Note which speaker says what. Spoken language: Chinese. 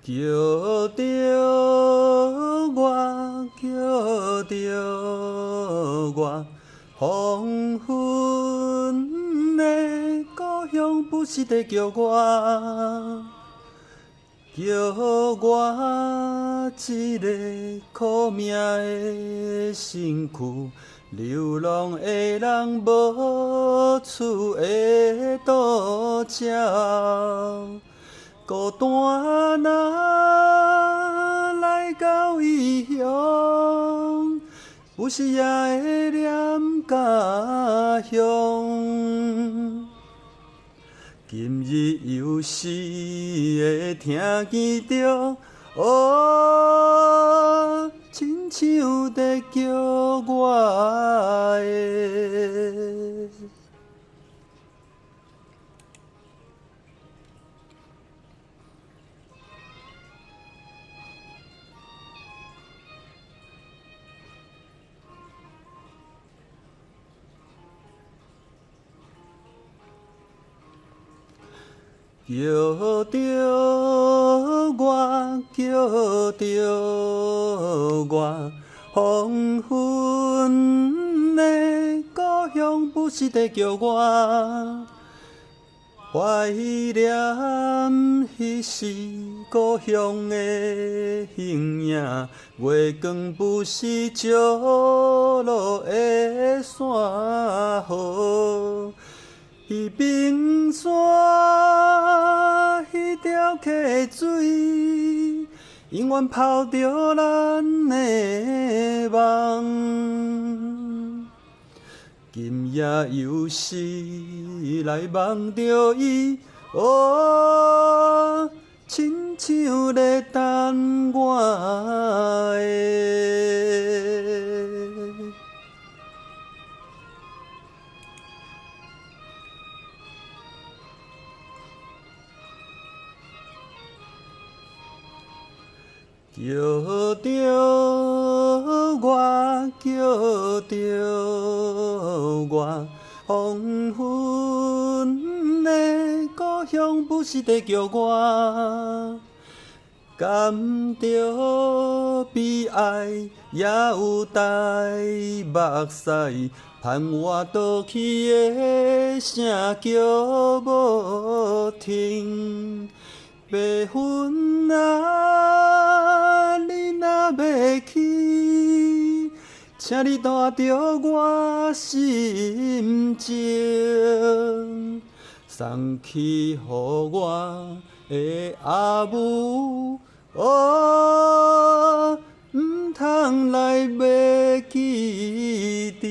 Speaker 1: 叫着我，叫着我，黄昏的故乡不是在叫我，叫我一个苦命的身躯，流浪的人无厝的渡鸟。孤单啊，来到异乡，有时也会念家乡。今日又是会听见着，哦，亲像在叫我的。叫着我，叫着我，黄昏的故乡不是在叫我，怀念彼时故乡的形影，月光不是照落的山河。彼冰山，彼条溪水，永远泡着咱的梦。今夜又是来梦着伊，哦，亲像在等我的。叫着我，叫着我，黄昏的故乡不是在叫我，感着悲哀，也有带目屎，盼我倒去的声叫无停。白云啊，你若要去，请你带着我心情，送去予我的阿母。哦，唔通来要记得。